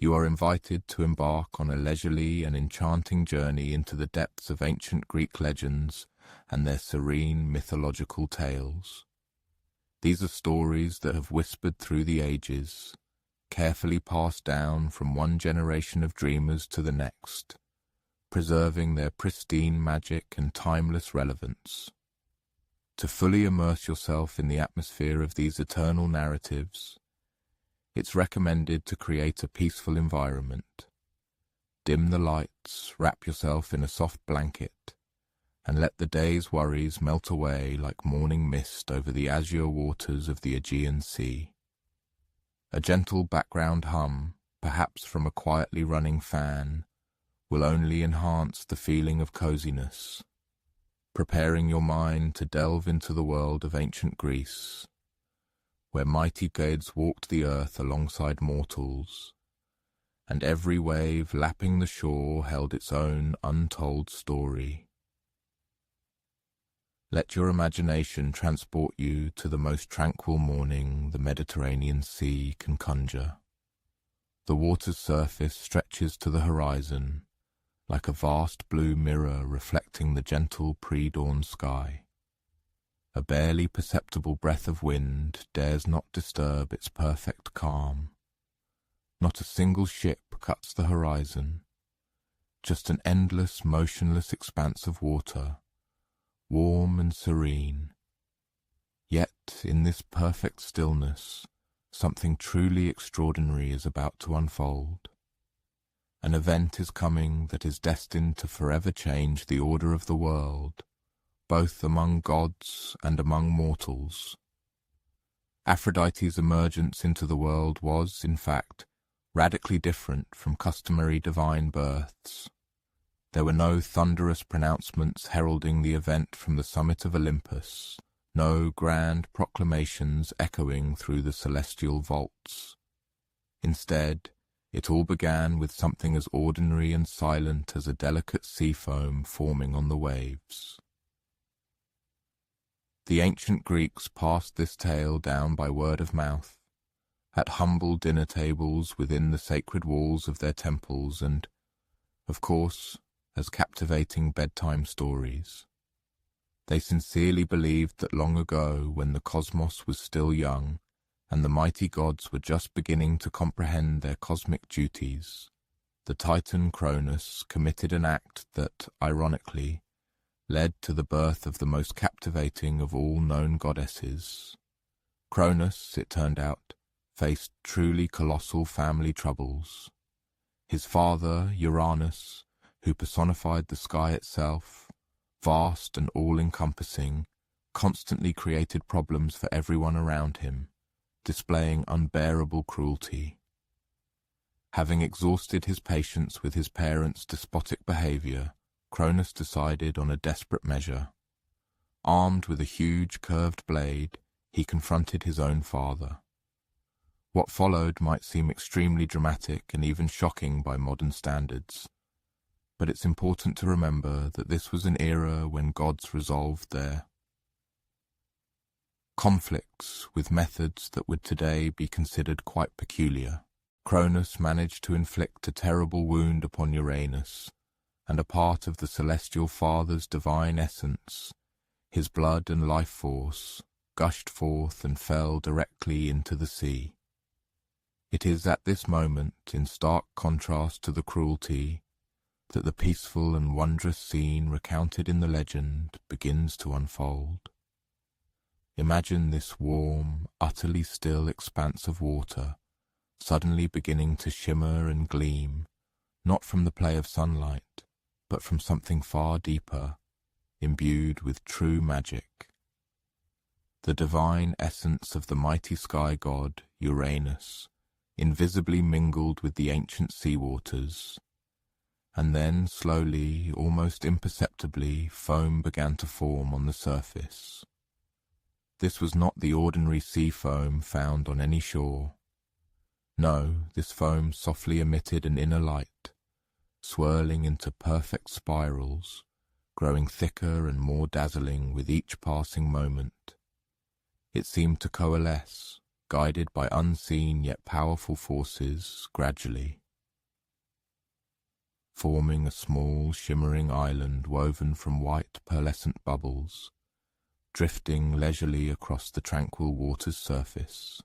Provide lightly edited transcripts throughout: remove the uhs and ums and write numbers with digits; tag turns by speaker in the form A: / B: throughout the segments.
A: You are invited to embark on a leisurely and enchanting journey into the depths of ancient Greek legends and their serene mythological tales. These are stories that have whispered through the ages, carefully passed down from one generation of dreamers to the next, preserving their pristine magic and timeless relevance. To fully immerse yourself in the atmosphere of these eternal narratives, it's recommended to create a peaceful environment. Dim the lights, wrap yourself in a soft blanket, and let the day's worries melt away like morning mist over the azure waters of the Aegean Sea. A gentle background hum, perhaps from a quietly running fan, will only enhance the feeling of coziness, preparing your mind to delve into the world of ancient Greece, where mighty gods walked the earth alongside mortals, and every wave lapping the shore held its own untold story. Let your imagination transport you to the most tranquil morning the Mediterranean Sea can conjure. The water's surface stretches to the horizon, like a vast blue mirror reflecting the gentle pre-dawn sky. A barely perceptible breath of wind dares not disturb its perfect calm. Not a single ship cuts the horizon, just an endless, motionless expanse of water, warm and serene. Yet, in this perfect stillness, something truly extraordinary is about to unfold. An event is coming that is destined to forever change the order of the world, both among gods and among mortals. Aphrodite's emergence into the world was, in fact, radically different from customary divine births. There were no thunderous pronouncements heralding the event from the summit of Olympus, no grand proclamations echoing through the celestial vaults. Instead, it all began with something as ordinary and silent as a delicate sea foam forming on the waves. The ancient Greeks passed this tale down by word of mouth, at humble dinner tables within the sacred walls of their temples and, of course, as captivating bedtime stories. They sincerely believed that long ago, when the cosmos was still young, and the mighty gods were just beginning to comprehend their cosmic duties, the Titan Cronus committed an act that, ironically, led to the birth of the most captivating of all known goddesses. Cronus, it turned out, faced truly colossal family troubles. His father, Uranus, who personified the sky itself, vast and all-encompassing, constantly created problems for everyone around him, displaying unbearable cruelty. Having exhausted his patience with his parents' despotic behavior, Cronus decided on a desperate measure. Armed with a huge curved blade, he confronted his own father. What followed might seem extremely dramatic and even shocking by modern standards, but it's important to remember that this was an era when gods resolved their conflicts with methods that would today be considered quite peculiar. Cronus managed to inflict a terrible wound upon Uranus, and a part of the celestial father's divine essence, his blood and life force, gushed forth and fell directly into the sea. It is at this moment, in stark contrast to the cruelty, that the peaceful and wondrous scene recounted in the legend begins to unfold. Imagine this warm, utterly still expanse of water suddenly beginning to shimmer and gleam, not from the play of sunlight, but from something far deeper, imbued with true magic. The divine essence of the mighty sky god, Uranus, invisibly mingled with the ancient sea waters, and then slowly, almost imperceptibly, foam began to form on the surface. This was not the ordinary sea foam found on any shore. No, this foam softly emitted an inner light, swirling into perfect spirals, growing thicker and more dazzling with each passing moment. It seemed to coalesce, guided by unseen yet powerful forces, gradually, forming a small, shimmering island woven from white, pearlescent bubbles, drifting leisurely across the tranquil water's surface.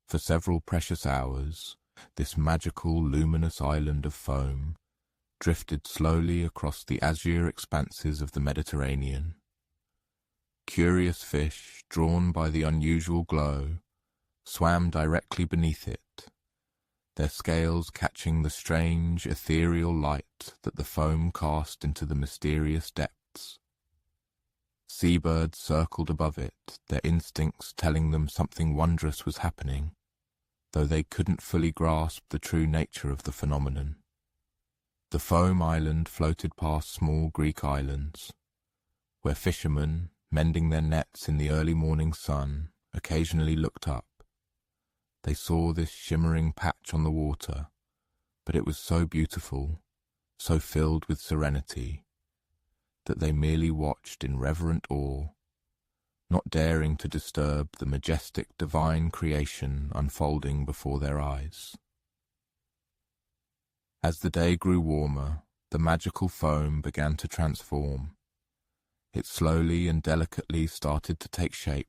A: For several precious hours, this magical, luminous island of foam drifted slowly across the azure expanses of the Mediterranean. Curious fish, drawn by the unusual glow, swam directly beneath it, their scales catching the strange, ethereal light that the foam cast into the mysterious depths. Seabirds circled above it, their instincts telling them something wondrous was happening, though they couldn't fully grasp the true nature of the phenomenon. The foam island floated past small Greek islands, where fishermen, mending their nets in the early morning sun, occasionally looked up. They saw this shimmering patch on the water, but it was so beautiful, so filled with serenity, that they merely watched in reverent awe, not daring to disturb the majestic divine creation unfolding before their eyes. As the day grew warmer, the magical foam began to transform. It slowly and delicately started to take shape,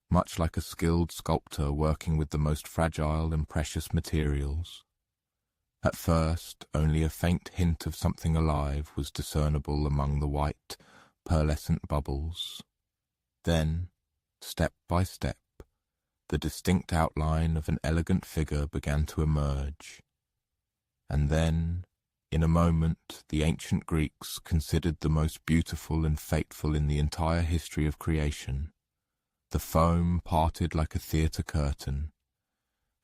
A: much like a skilled sculptor working with the most fragile and precious materials. At first, only a faint hint of something alive was discernible among the white, pearlescent bubbles. Then, step by step, the distinct outline of an elegant figure began to emerge. And then, in a moment, the ancient Greeks, considered the most beautiful and fateful in the entire history of creation, the foam parted like a theatre curtain,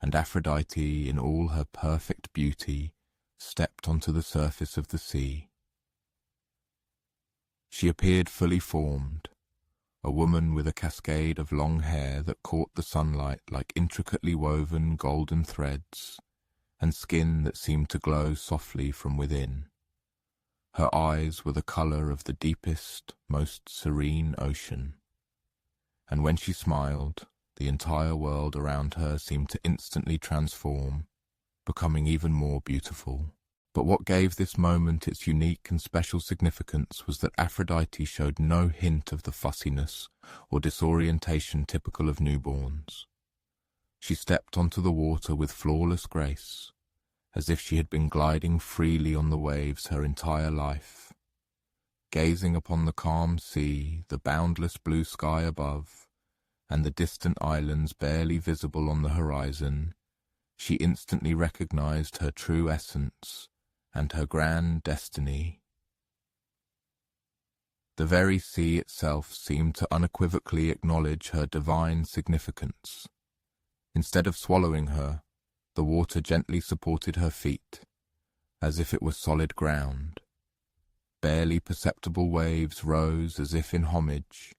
A: and Aphrodite, in all her perfect beauty, stepped onto the surface of the sea. She appeared fully formed, a woman with a cascade of long hair that caught the sunlight like intricately woven golden threads, and skin that seemed to glow softly from within. Her eyes were the colour of the deepest, most serene ocean. And when she smiled, the entire world around her seemed to instantly transform, becoming even more beautiful. But what gave this moment its unique and special significance was that Aphrodite showed no hint of the fussiness or disorientation typical of newborns. She stepped onto the water with flawless grace, as if she had been gliding freely on the waves her entire life. Gazing upon the calm sea, the boundless blue sky above, and the distant islands barely visible on the horizon, she instantly recognized her true essence and her grand destiny. The very sea itself seemed to unequivocally acknowledge her divine significance. Instead of swallowing her, the water gently supported her feet, as if it were solid ground. Barely perceptible waves rose as if in homage,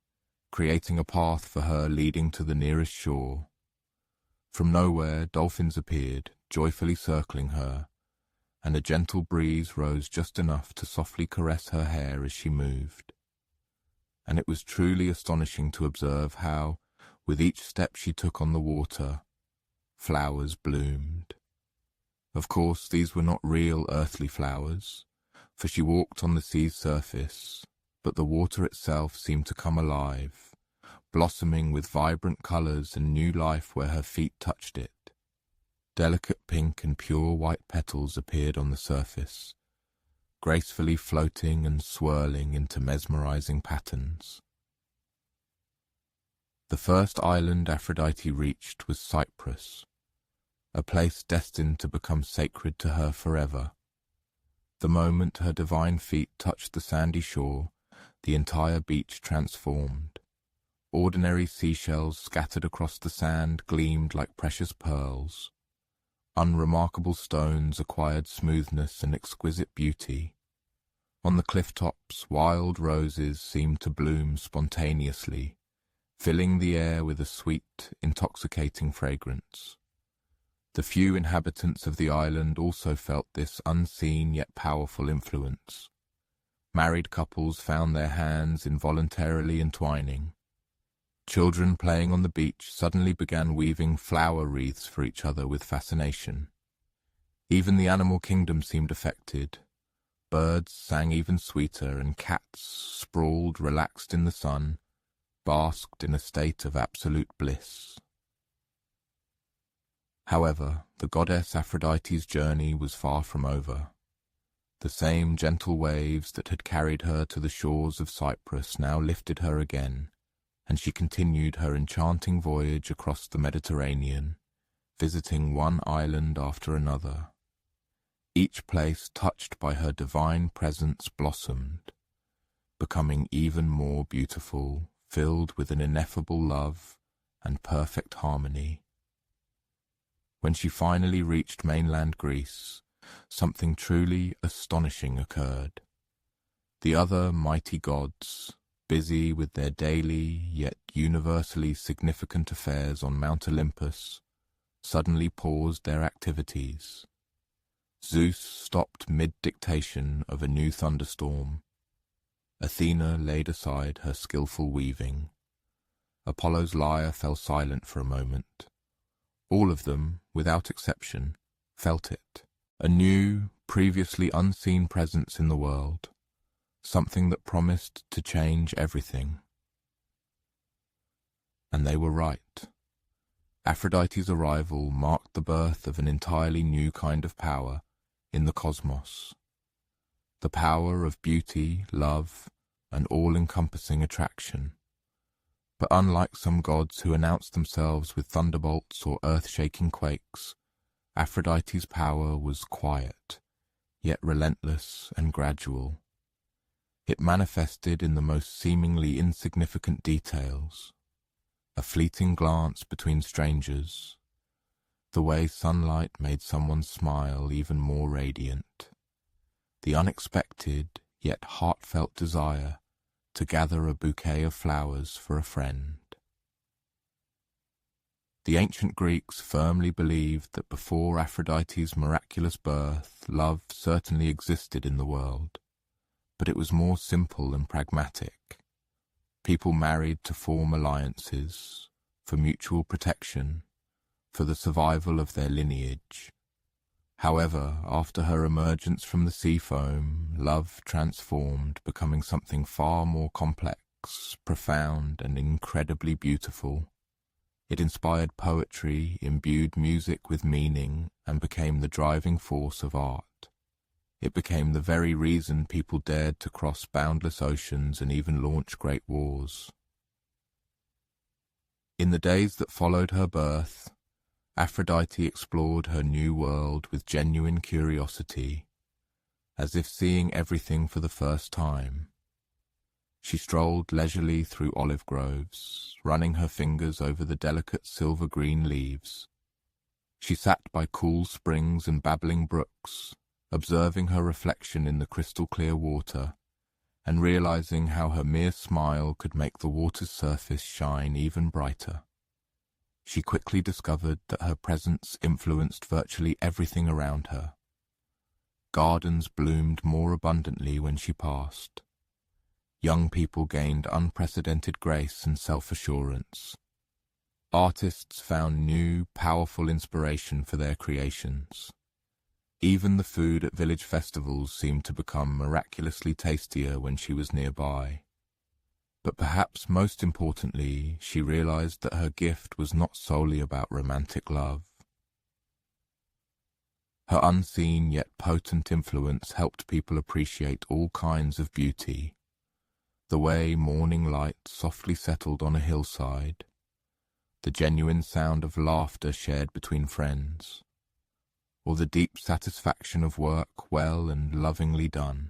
A: creating a path for her leading to the nearest shore. From nowhere, dolphins appeared, joyfully circling her, and a gentle breeze rose just enough to softly caress her hair as she moved. And it was truly astonishing to observe how, with each step she took on the water, flowers bloomed. Of course, these were not real earthly flowers, for she walked on the sea's surface, but the water itself seemed to come alive, blossoming with vibrant colours and new life where her feet touched it. Delicate pink and pure white petals appeared on the surface, gracefully floating and swirling into mesmerizing patterns. The first island Aphrodite reached was Cyprus, a place destined to become sacred to her forever. The moment her divine feet touched the sandy shore, the entire beach transformed. Ordinary seashells scattered across the sand gleamed like precious pearls. Unremarkable stones acquired smoothness and exquisite beauty. On the cliff tops, wild roses seemed to bloom spontaneously, filling the air with a sweet, intoxicating fragrance. The few inhabitants of the island also felt this unseen yet powerful influence. Married couples found their hands involuntarily entwining. Children playing on the beach suddenly began weaving flower wreaths for each other with fascination. Even the animal kingdom seemed affected, Birds sang even sweeter, and cats, sprawled relaxed in the sun, basked in a state of absolute bliss. However, the goddess Aphrodite's journey was far from over. The same gentle waves that had carried her to the shores of Cyprus now lifted her again, and she continued her enchanting voyage across the Mediterranean, visiting one island after another. Each place touched by her divine presence blossomed, becoming even more beautiful, filled with an ineffable love and perfect harmony. When she finally reached mainland Greece, something truly astonishing occurred. The other mighty gods, busy with their daily yet universally significant affairs on Mount Olympus, suddenly paused their activities. Zeus stopped mid-dictation of a new thunderstorm. Athena laid aside her skillful weaving. Apollo's lyre fell silent for a moment. All of them, without exception, felt it. A new, previously unseen presence in the world. Something that promised to change everything. And they were right. Aphrodite's arrival marked the birth of an entirely new kind of power in the cosmos. The power of beauty, love, and all-encompassing attraction. But unlike some gods who announce themselves with thunderbolts or earth-shaking quakes, Aphrodite's power was quiet, yet relentless and gradual. It manifested in the most seemingly insignificant details. A fleeting glance between strangers, the way sunlight made someone's smile even more radiant, the unexpected yet heartfelt desire to gather a bouquet of flowers for a friend. The ancient Greeks firmly believed that before Aphrodite's miraculous birth, love certainly existed in the world, but it was more simple and pragmatic. People married to form alliances, for mutual protection, for the survival of their lineage. However, after her emergence from the sea foam, love transformed, becoming something far more complex, profound, and incredibly beautiful. It inspired poetry, imbued music with meaning, and became the driving force of art. It became the very reason people dared to cross boundless oceans and even launch great wars. In the days that followed her birth, Aphrodite explored her new world with genuine curiosity, as if seeing everything for the first time. She strolled leisurely through olive groves, running her fingers over the delicate silver-green leaves. She sat by cool springs and babbling brooks, observing her reflection in the crystal-clear water, and realizing how her mere smile could make the water's surface shine even brighter. She quickly discovered that her presence influenced virtually everything around her. Gardens bloomed more abundantly when she passed. Young people gained unprecedented grace and self-assurance. Artists found new, powerful inspiration for their creations. Even the food at village festivals seemed to become miraculously tastier when she was nearby. But perhaps most importantly, she realized that her gift was not solely about romantic love. Her unseen yet potent influence helped people appreciate all kinds of beauty. The way morning light softly settled on a hillside, the genuine sound of laughter shared between friends, or the deep satisfaction of work well and lovingly done.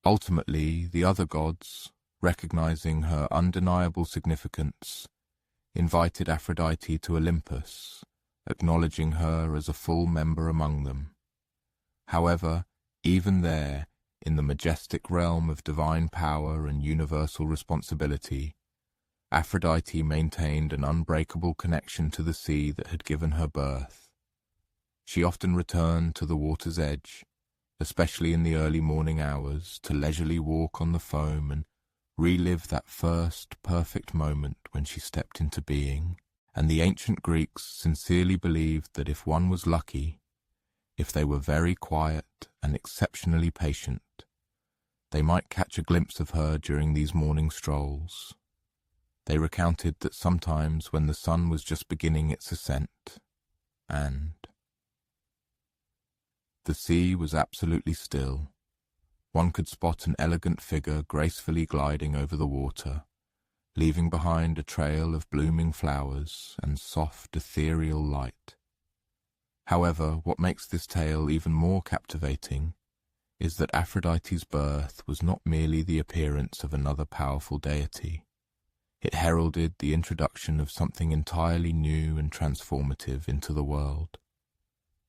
A: Ultimately, the other gods, recognizing her undeniable significance, invited Aphrodite to Olympus, acknowledging her as a full member among them. However, even there, in the majestic realm of divine power and universal responsibility, Aphrodite maintained an unbreakable connection to the sea that had given her birth. She often returned to the water's edge, especially in the early morning hours, to leisurely walk on the foam and relive that first perfect moment when she stepped into being. And the ancient Greeks sincerely believed that if one was lucky, if they were very quiet and exceptionally patient, they might catch a glimpse of her during these morning strolls. They recounted that sometimes when the sun was just beginning its ascent, and the sea was absolutely still, one could spot an elegant figure gracefully gliding over the water, leaving behind a trail of blooming flowers and soft ethereal light. However, what makes this tale even more captivating is that Aphrodite's birth was not merely the appearance of another powerful deity. It heralded the introduction of something entirely new and transformative into the world.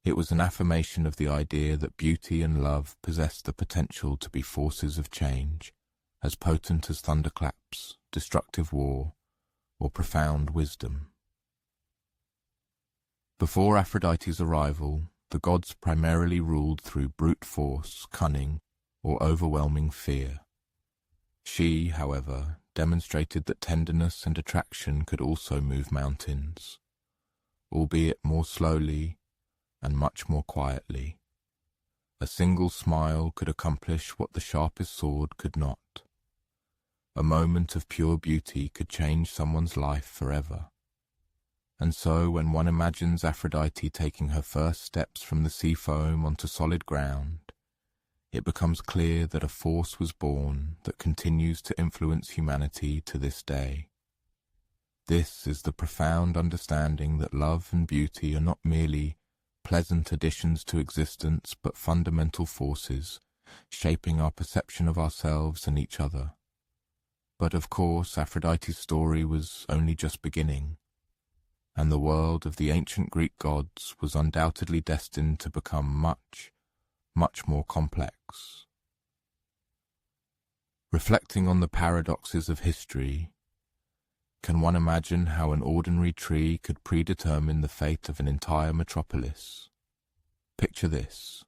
A: It was an affirmation of the idea that beauty and love possessed the potential to be forces of change, as potent as thunderclaps, destructive war, or profound wisdom. Before Aphrodite's arrival, the gods primarily ruled through brute force, cunning, or overwhelming fear. She, however, demonstrated that tenderness and attraction could also move mountains, albeit more slowly and much more quietly. A single smile could accomplish what the sharpest sword could not. A moment of pure beauty could change someone's life forever. And so when one imagines Aphrodite taking her first steps from the sea foam onto solid ground, it becomes clear that a force was born that continues to influence humanity to this day. This is the profound understanding that love and beauty are not merely pleasant additions to existence, but fundamental forces shaping our perception of ourselves and each other. But of course, Aphrodite's story was only just beginning, and the world of the ancient Greek gods was undoubtedly destined to become much, much more complex. Reflecting on the paradoxes of history, can one imagine how an ordinary tree could predetermine the fate of an entire metropolis? Picture this.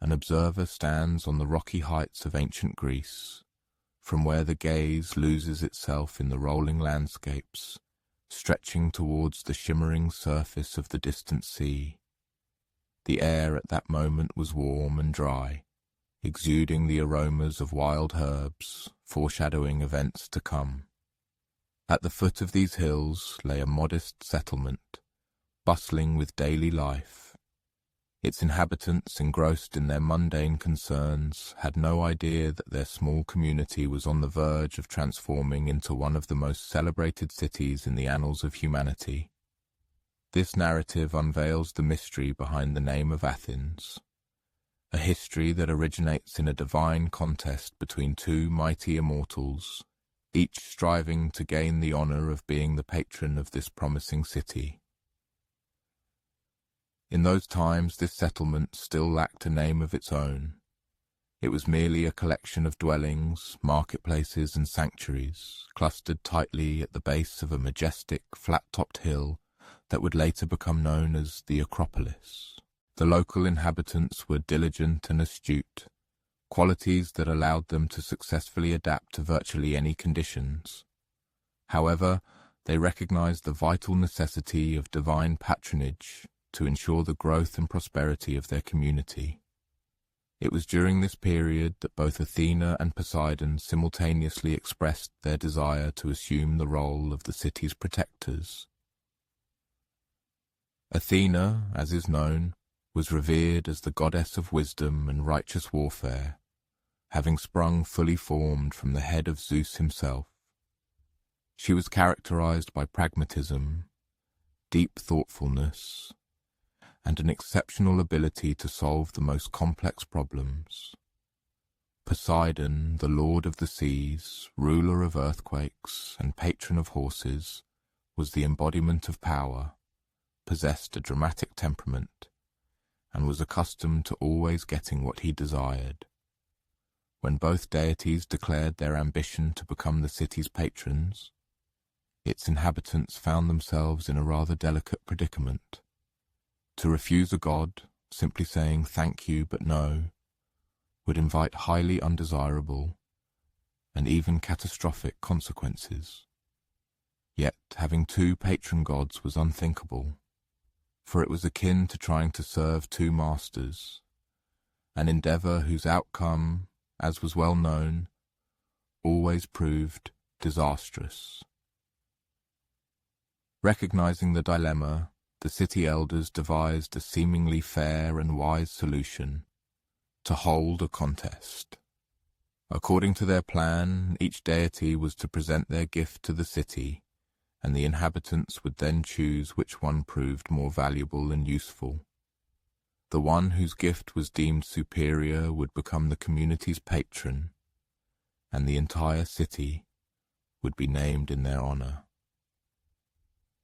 A: An observer stands on the rocky heights of ancient Greece, from where the gaze loses itself in the rolling landscapes, stretching towards the shimmering surface of the distant sea. The air at that moment was warm and dry, exuding the aromas of wild herbs, foreshadowing events to come. At the foot of these hills lay a modest settlement, bustling with daily life. Its inhabitants, engrossed in their mundane concerns, had no idea that their small community was on the verge of transforming into one of the most celebrated cities in the annals of humanity. This narrative unveils the mystery behind the name of Athens, a history that originates in a divine contest between two mighty immortals, each striving to gain the honor of being the patron of this promising city. In those times, this settlement still lacked a name of its own. It was merely a collection of dwellings, marketplaces, and sanctuaries, clustered tightly at the base of a majestic, flat-topped hill that would later become known as the Acropolis. The local inhabitants were diligent and astute, qualities that allowed them to successfully adapt to virtually any conditions. However, they recognized the vital necessity of divine patronage to ensure the growth and prosperity of their community. It was during this period that both Athena and Poseidon simultaneously expressed their desire to assume the role of the city's protectors. Athena, as is known, was revered as the goddess of wisdom and righteous warfare, having sprung fully formed from the head of Zeus himself. She was characterized by pragmatism, deep thoughtfulness, and an exceptional ability to solve the most complex problems. Poseidon, the lord of the seas, ruler of earthquakes, and patron of horses, was the embodiment of power, possessed a dramatic temperament, and was accustomed to always getting what he desired. When both deities declared their ambition to become the city's patrons, its inhabitants found themselves in a rather delicate predicament. To refuse a god, simply saying thank you but no, would invite highly undesirable and even catastrophic consequences. Yet having two patron gods was unthinkable. for it was akin to trying to serve two masters, an endeavour whose outcome, as was well known, always proved disastrous. Recognizing the dilemma, the city elders devised a seemingly fair and wise solution: to hold a contest. According to their plan, each deity was to present their gift to the city, and the inhabitants would then choose which one proved more valuable and useful. The one whose gift was deemed superior would become the community's patron, and the entire city would be named in their honor.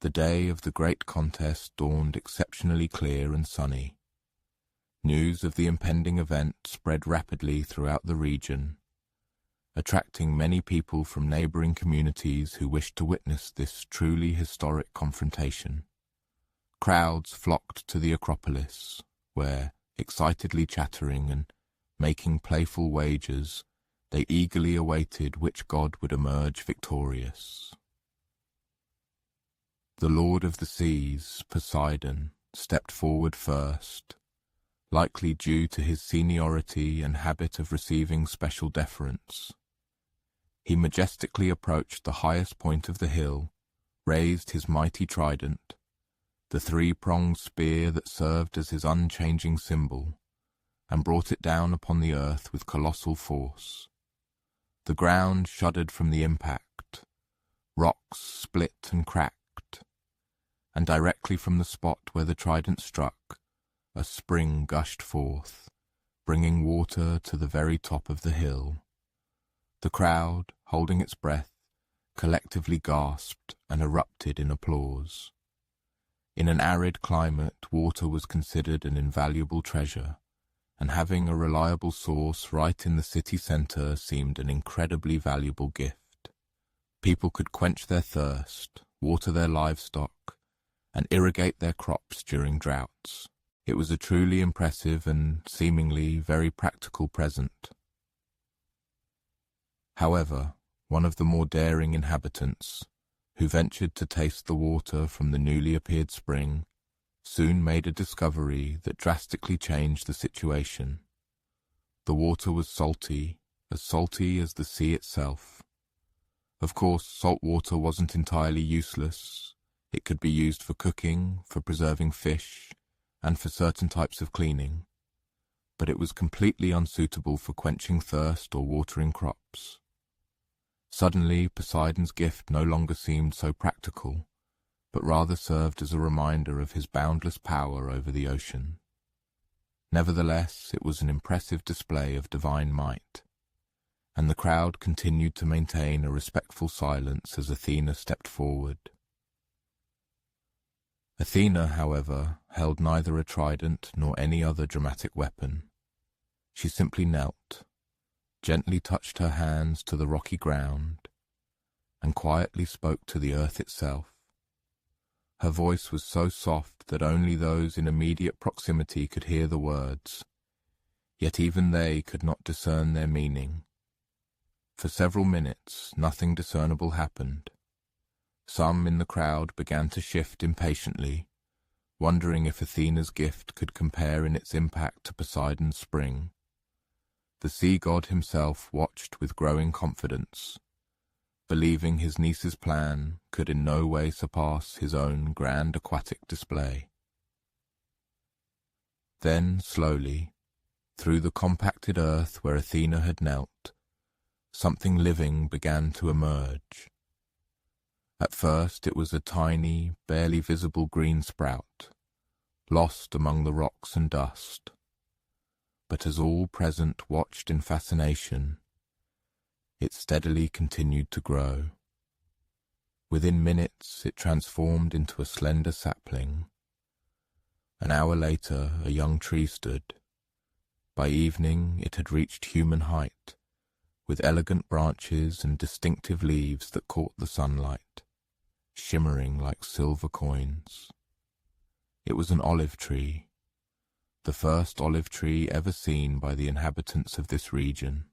A: The day of the great contest dawned exceptionally clear and sunny. News of the impending event spread rapidly throughout the region, attracting many people from neighboring communities who wished to witness this truly historic confrontation. Crowds flocked to the Acropolis, where, excitedly chattering and making playful wagers, they eagerly awaited which god would emerge victorious. The Lord of the Seas, Poseidon, stepped forward first, likely due to his seniority and habit of receiving special deference. He majestically approached the highest point of the hill, raised his mighty trident, the three-pronged spear that served as his unchanging symbol, and brought it down upon the earth with colossal force. The ground shuddered from the impact, rocks split and cracked, and directly from the spot where the trident struck, a spring gushed forth, bringing water to the very top of the hill. The crowd, holding its breath, collectively gasped and erupted in applause. In an arid climate, water was considered an invaluable treasure, and having a reliable source right in the city centre seemed an incredibly valuable gift. People could quench their thirst, water their livestock, and irrigate their crops during droughts. It was a truly impressive and seemingly very practical present. However, one of the more daring inhabitants, who ventured to taste the water from the newly appeared spring, soon made a discovery that drastically changed the situation. The water was salty as the sea itself. Of course, salt water wasn't entirely useless. It could be used for cooking, for preserving fish, and for certain types of cleaning. But it was completely unsuitable for quenching thirst or watering crops. Suddenly, Poseidon's gift no longer seemed so practical, but rather served as a reminder of his boundless power over the ocean. Nevertheless, it was an impressive display of divine might, and the crowd continued to maintain a respectful silence as Athena stepped forward. Athena, however, held neither a trident nor any other dramatic weapon. She simply knelt, gently touched her hands to the rocky ground, and quietly spoke to the earth itself. Her voice was so soft that only those in immediate proximity could hear the words, yet even they could not discern their meaning. For several minutes, nothing discernible happened. Some in the crowd began to shift impatiently, wondering if Athena's gift could compare in its impact to Poseidon's spring. The sea god himself watched with growing confidence, believing his niece's plan could in no way surpass his own grand aquatic display. Then, slowly, through the compacted earth where Athena had knelt, something living began to emerge. At first it was a tiny, barely visible green sprout, lost among the rocks and dust. But as all present watched in fascination, it steadily continued to grow. Within minutes it transformed into a slender sapling. An hour later a young tree stood. By evening it had reached human height, with elegant branches and distinctive leaves that caught the sunlight, shimmering like silver coins. It was an olive tree, the first olive tree ever seen by the inhabitants of this region.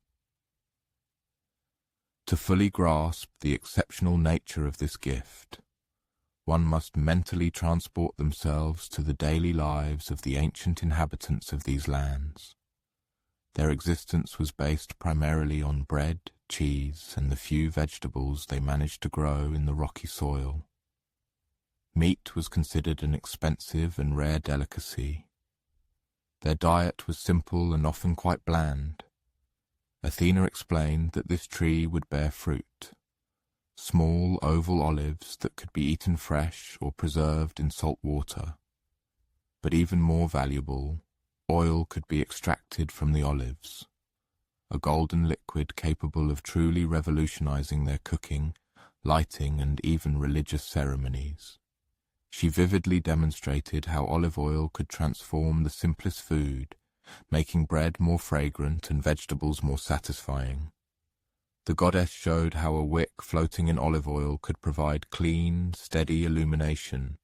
A: To fully grasp the exceptional nature of this gift, one must mentally transport themselves to the daily lives of the ancient inhabitants of these lands. Their existence was based primarily on bread, cheese, and the few vegetables they managed to grow in the rocky soil. Meat was considered an expensive and rare delicacy. Their diet was simple and often quite bland. Athena explained that this tree would bear fruit, small oval olives that could be eaten fresh or preserved in salt water. But even more valuable, oil could be extracted from the olives, a golden liquid capable of truly revolutionizing their cooking, lighting, and even religious ceremonies. She vividly demonstrated how olive oil could transform the simplest food, making bread more fragrant and vegetables more satisfying. The goddess showed how a wick floating in olive oil could provide clean, steady illumination,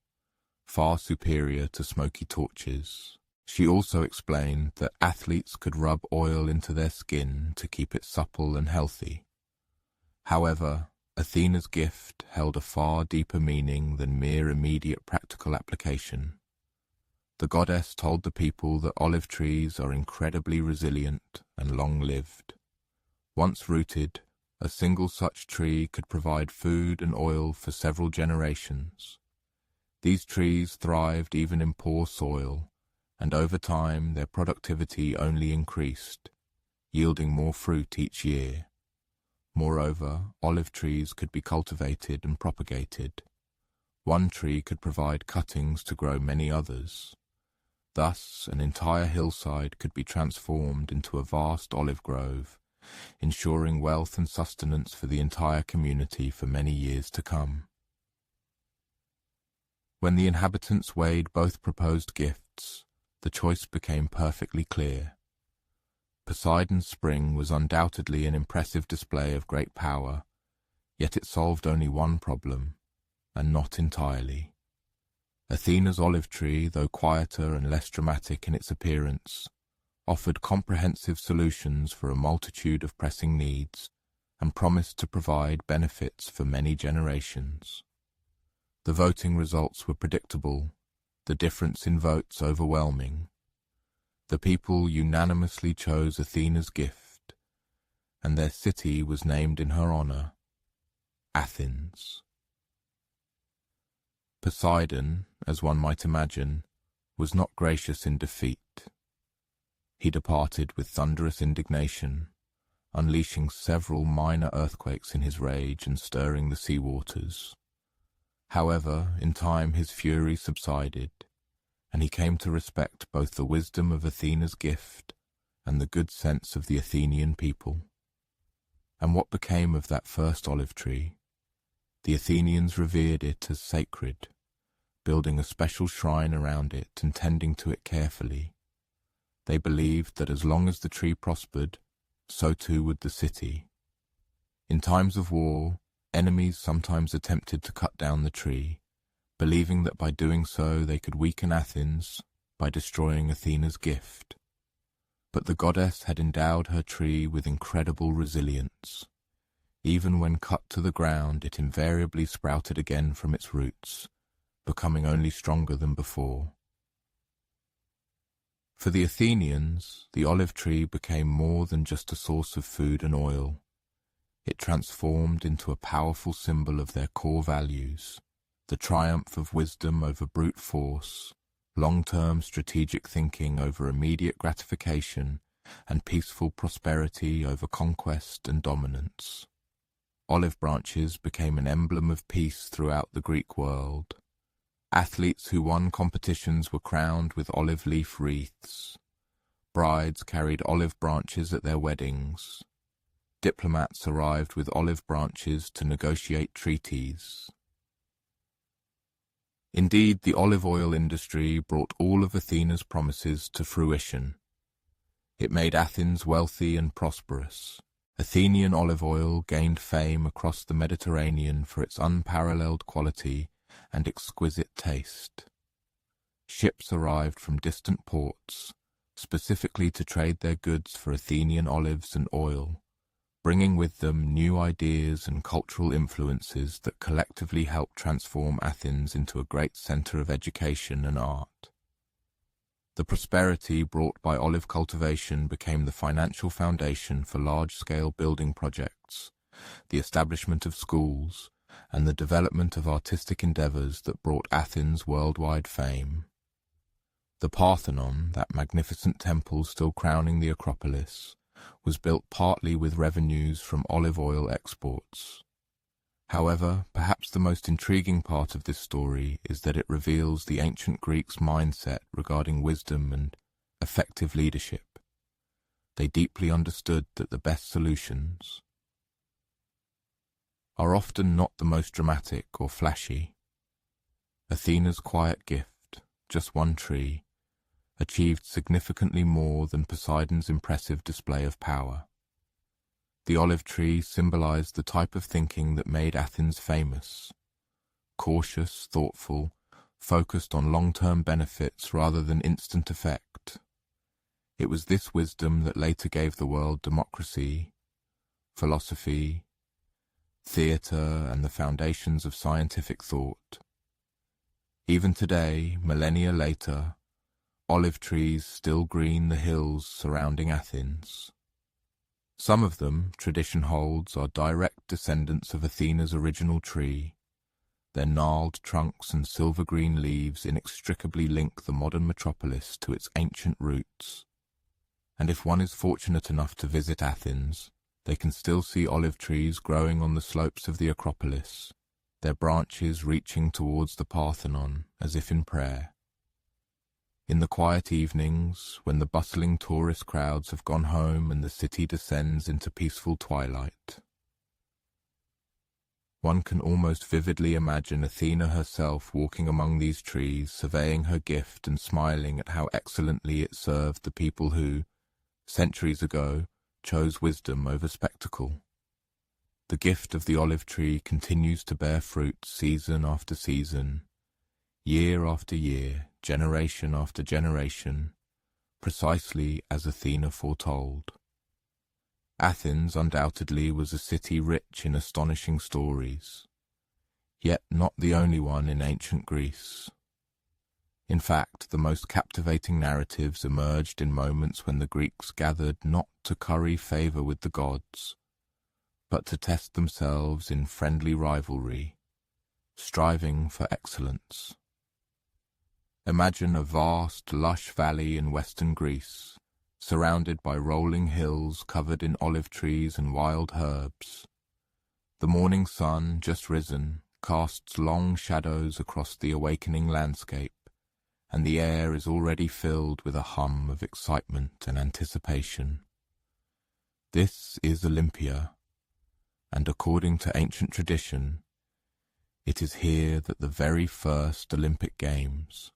A: far superior to smoky torches. She also explained that athletes could rub oil into their skin to keep it supple and healthy. However, Athena's gift held a far deeper meaning than mere immediate practical application. The goddess told the people that olive trees are incredibly resilient and long-lived. Once rooted, a single such tree could provide food and oil for several generations. These trees thrived even in poor soil, and over time their productivity only increased, yielding more fruit each year. Moreover, olive trees could be cultivated and propagated. One tree could provide cuttings to grow many others. Thus, an entire hillside could be transformed into a vast olive grove, ensuring wealth and sustenance for the entire community for many years to come. When the inhabitants weighed both proposed gifts, the choice became perfectly clear. Poseidon's spring was undoubtedly an impressive display of great power, yet it solved only one problem, and not entirely. Athena's olive tree, though quieter and less dramatic in its appearance, offered comprehensive solutions for a multitude of pressing needs and promised to provide benefits for many generations. The voting results were predictable, the difference in votes overwhelming. The people unanimously chose Athena's gift, and their city was named in her honor, Athens. Poseidon, as one might imagine, was not gracious in defeat. He departed with thunderous indignation, unleashing several minor earthquakes in his rage and stirring the sea waters. However, in time his fury subsided, and he came to respect both the wisdom of Athena's gift and the good sense of the Athenian people. And what became of that first olive tree? The Athenians revered it as sacred, building a special shrine around it and tending to it carefully. They believed that as long as the tree prospered, so too would the city. In times of war, enemies sometimes attempted to cut down the tree, believing that by doing so they could weaken Athens by destroying Athena's gift. But the goddess had endowed her tree with incredible resilience. Even when cut to the ground, it invariably sprouted again from its roots, becoming only stronger than before. For the Athenians, the olive tree became more than just a source of food and oil. It transformed into a powerful symbol of their core values: the triumph of wisdom over brute force, long-term strategic thinking over immediate gratification, and peaceful prosperity over conquest and dominance. Olive branches became an emblem of peace throughout the Greek world. Athletes who won competitions were crowned with olive leaf wreaths. Brides carried olive branches at their weddings. Diplomats arrived with olive branches to negotiate treaties. Indeed, the olive oil industry brought all of Athena's promises to fruition. It made Athens wealthy and prosperous. Athenian olive oil gained fame across the Mediterranean for its unparalleled quality and exquisite taste. Ships arrived from distant ports, specifically to trade their goods for Athenian olives and oil, bringing with them new ideas and cultural influences that collectively helped transform Athens into a great centre of education and art. The prosperity brought by olive cultivation became the financial foundation for large-scale building projects, the establishment of schools, and the development of artistic endeavours that brought Athens worldwide fame. The Parthenon, that magnificent temple still crowning the Acropolis, was built partly with revenues from olive oil exports. However, perhaps the most intriguing part of this story is that it reveals the ancient Greeks' mindset regarding wisdom and effective leadership. They deeply understood that the best solutions are often not the most dramatic or flashy. Athena's quiet gift, just one tree, achieved significantly more than Poseidon's impressive display of power. The olive tree symbolized the type of thinking that made Athens famous: cautious, thoughtful, focused on long-term benefits rather than instant effect. It was this wisdom that later gave the world democracy, philosophy, theatre, and the foundations of scientific thought. Even today, millennia later, olive trees still green the hills surrounding Athens. Some of them, tradition holds, are direct descendants of Athena's original tree. Their gnarled trunks and silver-green leaves inextricably link the modern metropolis to its ancient roots. And if one is fortunate enough to visit Athens, they can still see olive trees growing on the slopes of the Acropolis, their branches reaching towards the Parthenon as if in prayer. In the quiet evenings, when the bustling tourist crowds have gone home and the city descends into peaceful twilight, one can almost vividly imagine Athena herself walking among these trees, surveying her gift and smiling at how excellently it served the people who, centuries ago, chose wisdom over spectacle. The gift of the olive tree continues to bear fruit season after season, year after year, generation after generation, precisely as Athena foretold. Athens undoubtedly was a city rich in astonishing stories, yet not the only one in ancient Greece. In fact, the most captivating narratives emerged in moments when the Greeks gathered not to curry favour with the gods, but to test themselves in friendly rivalry, striving for excellence. Imagine a vast, lush valley in western Greece, surrounded by rolling hills covered in olive trees and wild herbs. The morning sun, just risen, casts long shadows across the awakening landscape, and the air is already filled with a hum of excitement and anticipation. This is Olympia, and according to ancient tradition, it is here that the very first Olympic Games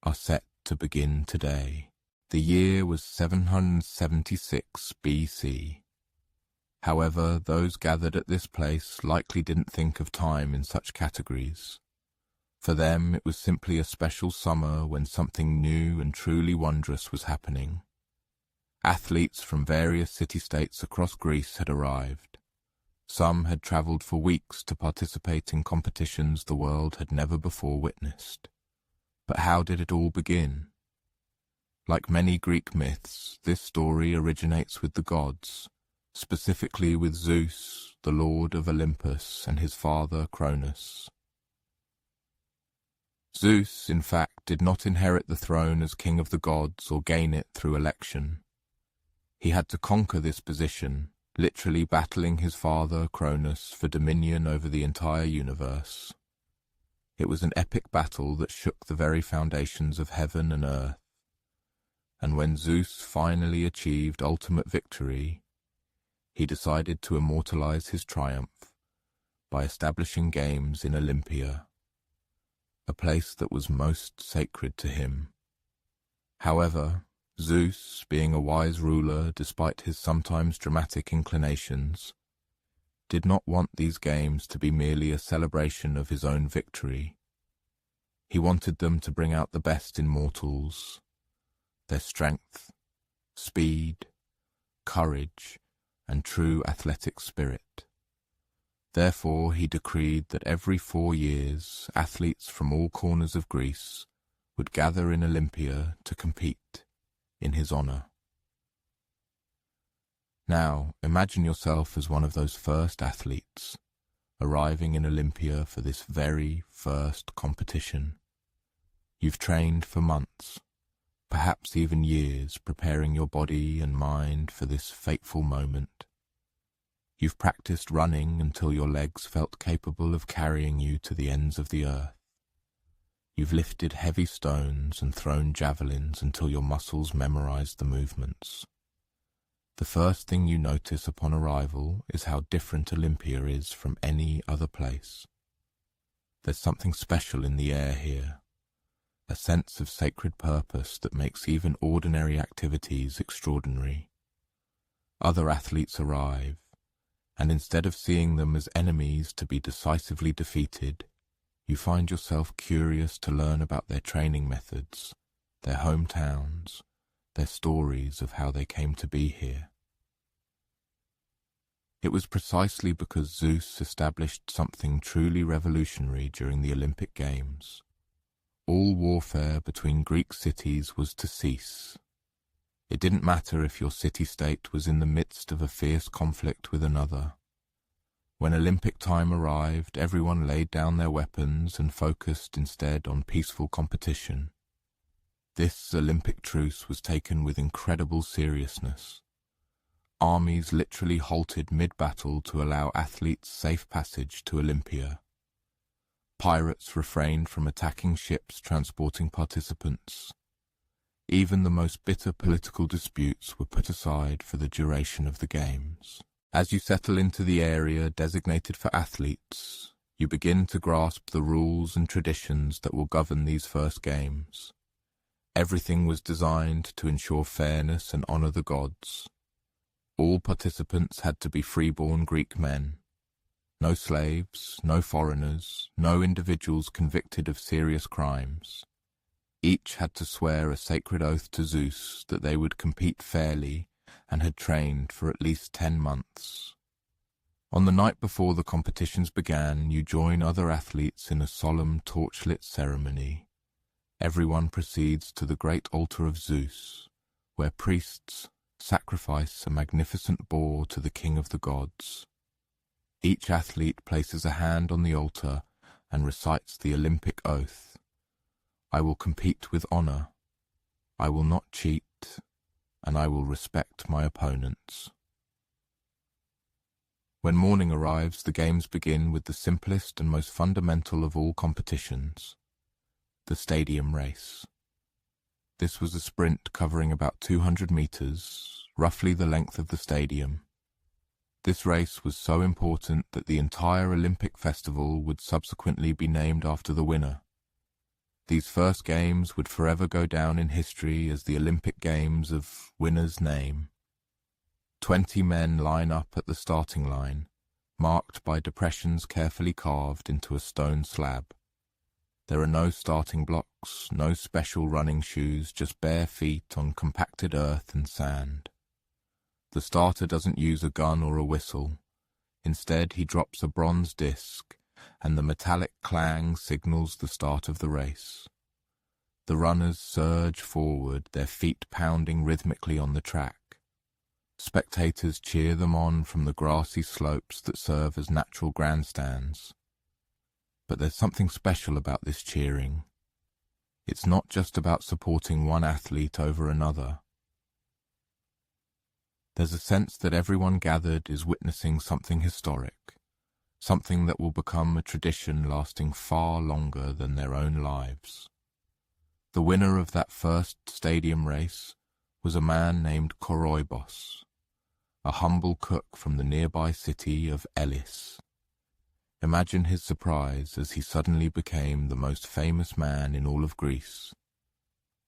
A: are set to begin today. The year was 776 BC. However, those gathered at this place likely didn't think of time in such categories. For them, it was simply a special summer when something new and truly wondrous was happening. Athletes from various city-states across Greece had arrived. Some had travelled for weeks to participate in competitions the world had never before witnessed. But how did it all begin? Like many Greek myths, this story originates with the gods, specifically with Zeus, the lord of Olympus, and his father Cronus. Zeus, in fact, did not inherit the throne as king of the gods or gain it through election. He had to conquer this position, literally battling his father Cronus for dominion over the entire universe. It was an epic battle that shook the very foundations of heaven and earth. And when Zeus finally achieved ultimate victory, he decided to immortalize his triumph by establishing games in Olympia, a place that was most sacred to him. However, Zeus, being a wise ruler despite his sometimes dramatic inclinations, did not want these games to be merely a celebration of his own victory. He wanted them to bring out the best in mortals, their strength, speed, courage, and true athletic spirit. Therefore, he decreed that every 4 years, athletes from all corners of Greece would gather in Olympia to compete in his honor. Now, imagine yourself as one of those first athletes, arriving in Olympia for this very first competition. You've trained for months, perhaps even years, preparing your body and mind for this fateful moment. You've practiced running until your legs felt capable of carrying you to the ends of the earth. You've lifted heavy stones and thrown javelins until your muscles memorized the movements. The first thing you notice upon arrival is how different Olympia is from any other place. There's something special in the air here, a sense of sacred purpose that makes even ordinary activities extraordinary. Other athletes arrive, and instead of seeing them as enemies to be decisively defeated, you find yourself curious to learn about their training methods, their hometowns, their stories of how they came to be here. It was precisely because Zeus established something truly revolutionary during the Olympic Games. All warfare between Greek cities was to cease. It didn't matter if your city-state was in the midst of a fierce conflict with another. When Olympic time arrived, everyone laid down their weapons and focused instead on peaceful competition. This Olympic truce was taken with incredible seriousness. Armies literally halted mid-battle to allow athletes safe passage to Olympia. Pirates refrained from attacking ships transporting participants. Even the most bitter political disputes were put aside for the duration of the Games. As you settle into the area designated for athletes, you begin to grasp the rules and traditions that will govern these first Games. Everything was designed to ensure fairness and honor the gods. All participants had to be freeborn Greek men. No slaves, no foreigners, no individuals convicted of serious crimes. Each had to swear a sacred oath to Zeus that they would compete fairly and had trained for at least 10 months. On the night before the competitions began, you join other athletes in a solemn torchlit ceremony. Everyone proceeds to the great altar of Zeus, where priests sacrifice a magnificent boar to the king of the gods. Each athlete places a hand on the altar and recites the Olympic oath. I will compete with honor. I will not cheat, and I will respect my opponents. When morning arrives, the Games begin with the simplest and most fundamental of all competitions, the stadium race. This was a sprint covering about 200 meters, roughly the length of the stadium. This race was so important that the entire Olympic festival would subsequently be named after the winner. These first Games would forever go down in history as the Olympic Games of winner's name. 20 men line up at the starting line, marked by depressions carefully carved into a stone slab. There are no starting blocks, no special running shoes, just bare feet on compacted earth and sand. The starter doesn't use a gun or a whistle. Instead, he drops a bronze disc, and the metallic clang signals the start of the race. The runners surge forward, their feet pounding rhythmically on the track. Spectators cheer them on from the grassy slopes that serve as natural grandstands. But there's something special about this cheering. It's not just about supporting one athlete over another. There's a sense that everyone gathered is witnessing something historic, something that will become a tradition lasting far longer than their own lives. The winner of that first stadium race was a man named Coroibos, a humble cook from the nearby city of Elis. Imagine his surprise as he suddenly became the most famous man in all of Greece.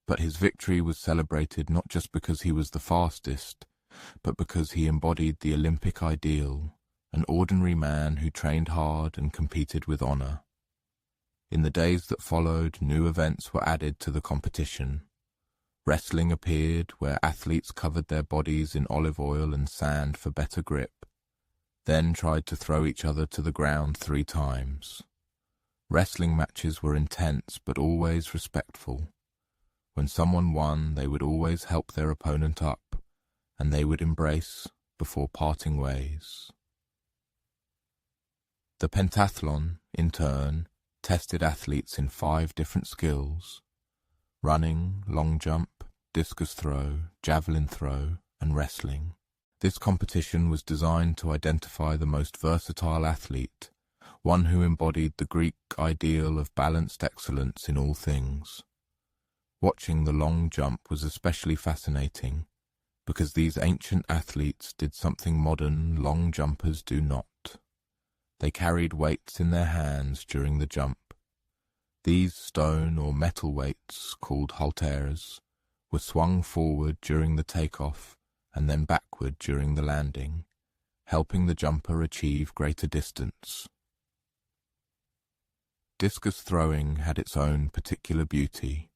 A: But his victory was celebrated not just because he was the fastest, but because he embodied the Olympic ideal, an ordinary man who trained hard and competed with honor. In the days that followed, new events were added to the competition. Wrestling appeared, where athletes covered their bodies in olive oil and sand for better grip, then tried to throw each other to the ground 3 times. Wrestling matches were intense but always respectful. When someone won, they would always help their opponent up, and they would embrace before parting ways. The pentathlon, in turn, tested athletes in 5 different skills: running, long jump, discus throw, javelin throw, and wrestling. This competition was designed to identify the most versatile athlete, one who embodied the Greek ideal of balanced excellence in all things. Watching the long jump was especially fascinating, because these ancient athletes did something modern long jumpers do not. They carried weights in their hands during the jump. These stone or metal weights, called halteres, were swung forward during the takeoff and then backward during the landing, helping the jumper achieve greater distance. Discus throwing had its own particular beauty.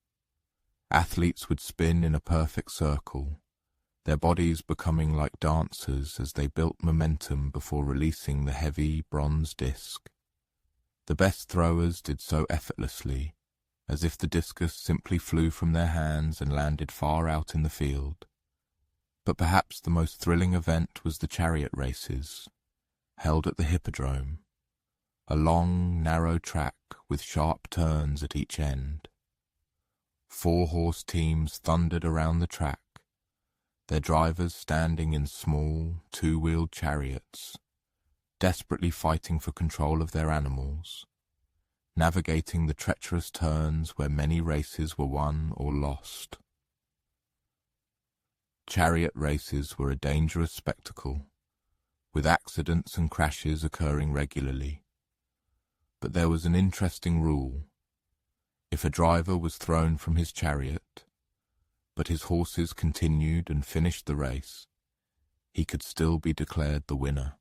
A: Athletes would spin in a perfect circle, their bodies becoming like dancers as they built momentum before releasing the heavy bronze disc. The best throwers did so effortlessly, as if the discus simply flew from their hands and landed far out in the field. But perhaps the most thrilling event was the chariot races, held at the hippodrome, a long, narrow track with sharp turns at each end. 4-horse teams thundered around the track, their drivers standing in small, 2-wheeled chariots, desperately fighting for control of their animals, navigating the treacherous turns where many races were won or lost. Chariot races were a dangerous spectacle, with accidents and crashes occurring regularly. But there was an interesting rule. If a driver was thrown from his chariot, but his horses continued and finished the race, he could still be declared the winner.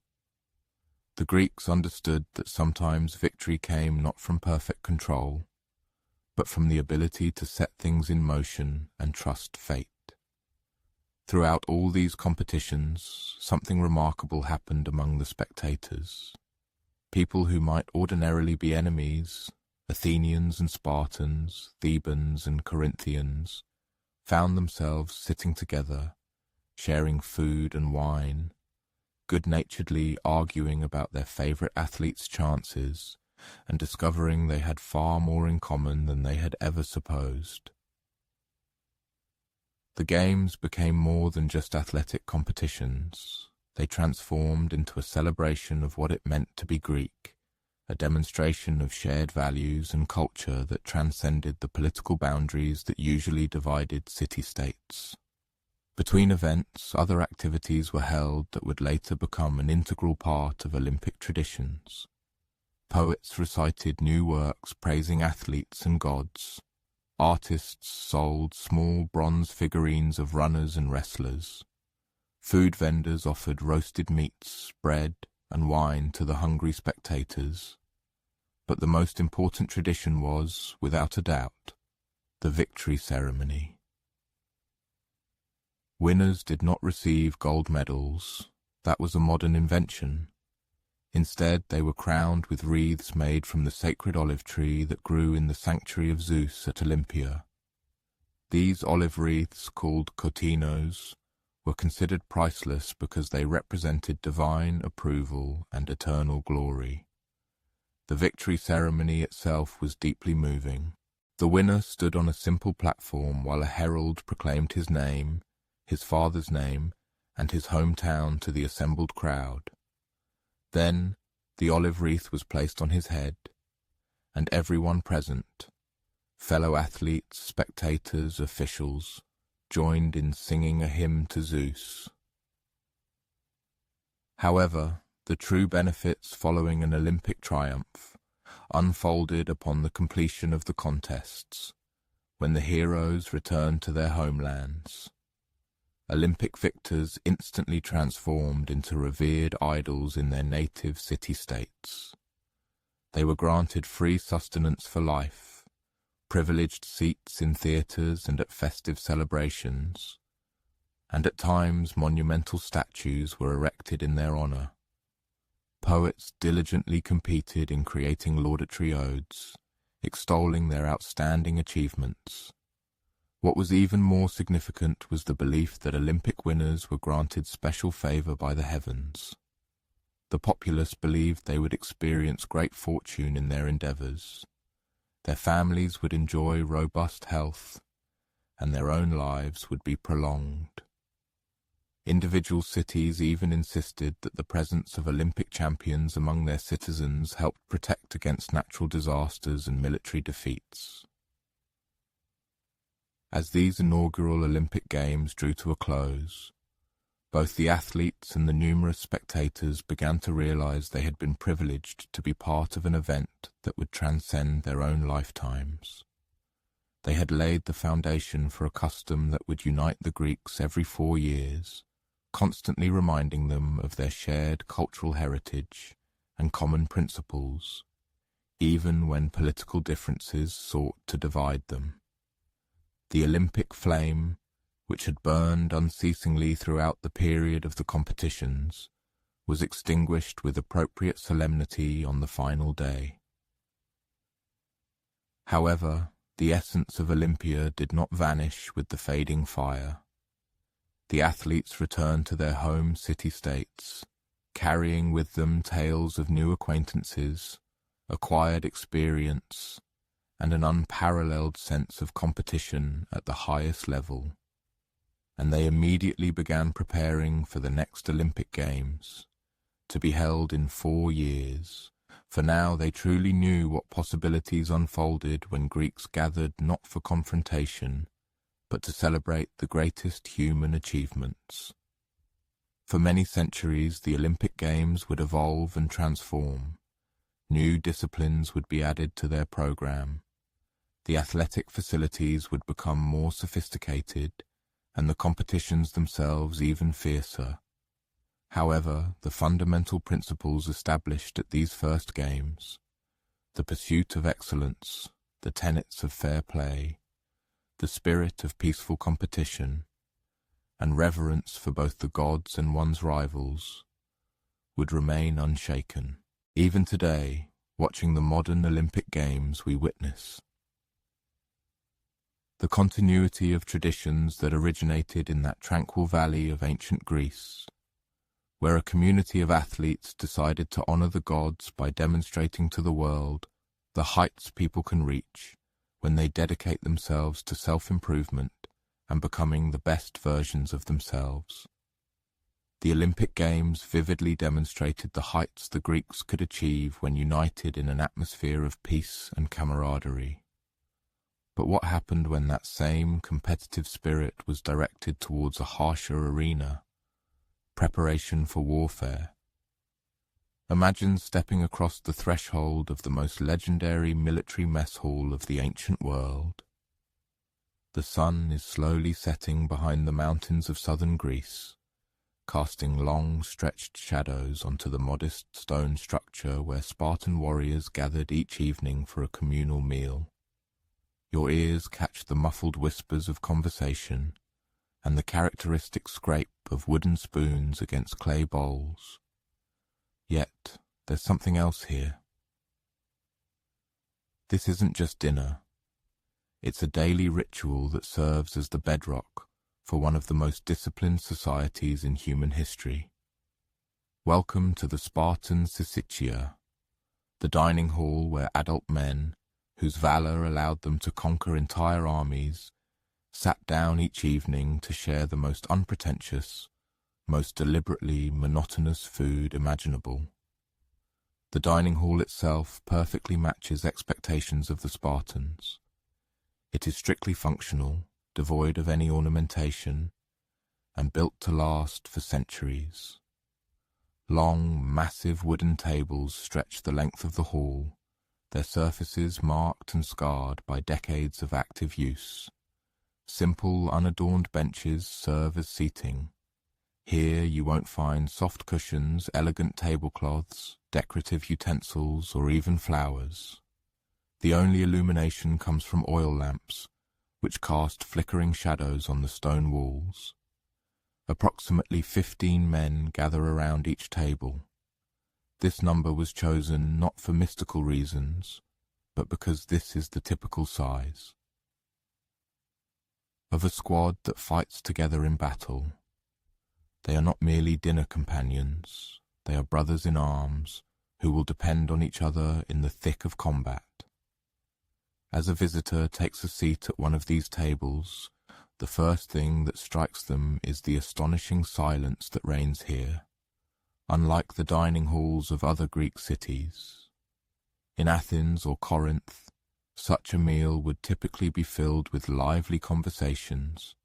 A: The Greeks understood that sometimes victory came not from perfect control, but from the ability to set things in motion and trust fate. Throughout all these competitions, something remarkable happened among the spectators. People who might ordinarily be enemies, Athenians and Spartans, Thebans and Corinthians, found themselves sitting together, sharing food and wine, good-naturedly arguing about their favorite athlete's chances and discovering they had far more in common than they had ever supposed. The games became more than just athletic competitions. They transformed into a celebration of what it meant to be Greek, a demonstration of shared values and culture that transcended the political boundaries that usually divided city-states. Between events, other activities were held that would later become an integral part of Olympic traditions. Poets recited new works praising athletes and gods. Artists sold small bronze figurines of runners and wrestlers. Food vendors offered roasted meats, bread, and wine to the hungry spectators. But the most important tradition was, without a doubt, the victory ceremony. Winners did not receive gold medals. That was a modern invention. Instead, they were crowned with wreaths made from the sacred olive tree that grew in the sanctuary of Zeus at Olympia. These olive wreaths, called kotinos, were considered priceless because they represented divine approval and eternal glory. The victory ceremony itself was deeply moving. The winner stood on a simple platform while a herald proclaimed his name, his father's name, and his hometown to the assembled crowd. Then the olive wreath was placed on his head, and everyone present, fellow athletes, spectators, officials, joined in singing a hymn to Zeus. However, the true benefits following an Olympic triumph unfolded upon the completion of the contests, when the heroes returned to their homelands. Olympic victors instantly transformed into revered idols in their native city-states. They were granted free sustenance for life, privileged seats in theatres and at festive celebrations, and at times monumental statues were erected in their honour. Poets diligently competed in creating laudatory odes, extolling their outstanding achievements. What was even more significant was the belief that Olympic winners were granted special favour by the heavens. The populace believed they would experience great fortune in their endeavours. Their families would enjoy robust health, and their own lives would be prolonged. Individual cities even insisted that the presence of Olympic champions among their citizens helped protect against natural disasters and military defeats. As these inaugural Olympic Games drew to a close, both the athletes and the numerous spectators began to realize they had been privileged to be part of an event that would transcend their own lifetimes. They had laid the foundation for a custom that would unite the Greeks every 4 years, constantly reminding them of their shared cultural heritage and common principles, even when political differences sought to divide them. The Olympic flame, which had burned unceasingly throughout the period of the competitions, was extinguished with appropriate solemnity on the final day. However, the essence of Olympia did not vanish with the fading fire. The athletes returned to their home city-states, carrying with them tales of new acquaintances, acquired experience, and an unparalleled sense of competition at the highest level. And they immediately began preparing for the next Olympic Games, to be held in 4 years, for now they truly knew what possibilities unfolded when Greeks gathered not for confrontation, but to celebrate the greatest human achievements. For many centuries, the Olympic Games would evolve and transform. New disciplines would be added to their program. The athletic facilities would become more sophisticated, and the competitions themselves even fiercer. However, the fundamental principles established at these first games, the pursuit of excellence, the tenets of fair play, the spirit of peaceful competition, and reverence for both the gods and one's rivals, would remain unshaken. Even today, watching the modern Olympic Games, we witness the continuity of traditions that originated in that tranquil valley of ancient Greece, where a community of athletes decided to honor the gods by demonstrating to the world the heights people can reach when they dedicate themselves to self-improvement and becoming the best versions of themselves. The Olympic Games vividly demonstrated the heights the Greeks could achieve when united in an atmosphere of peace and camaraderie. But what happened when that same competitive spirit was directed towards a harsher arena, preparation for warfare? Imagine stepping across the threshold of the most legendary military mess hall of the ancient world. The sun is slowly setting behind the mountains of southern Greece, casting long stretched shadows onto the modest stone structure where Spartan warriors gathered each evening for a communal meal. Your ears catch the muffled whispers of conversation and the characteristic scrape of wooden spoons against clay bowls. Yet, there's something else here. This isn't just dinner. It's a daily ritual that serves as the bedrock for one of the most disciplined societies in human history. Welcome to the Spartan Syssitia, the dining hall where adult men, whose valor allowed them to conquer entire armies, sat down each evening to share the most unpretentious, most deliberately monotonous food imaginable. The dining hall itself perfectly matches expectations of the Spartans. It is strictly functional, devoid of any ornamentation, and built to last for centuries. Long, massive wooden tables stretch the length of the hall, their surfaces marked and scarred by decades of active use. Simple, unadorned benches serve as seating. Here you won't find soft cushions, elegant tablecloths, decorative utensils, or even flowers. The only illumination comes from oil lamps, which cast flickering shadows on the stone walls. Approximately 15 men gather around each table. This number was chosen not for mystical reasons, but because this is the typical size of a squad that fights together in battle. They are not merely dinner companions, they are brothers in arms who will depend on each other in the thick of combat. As a visitor takes a seat at one of these tables, the first thing that strikes them is the astonishing silence that reigns here, unlike the dining halls of other Greek cities. In Athens or Corinth, such a meal would typically be filled with lively conversations,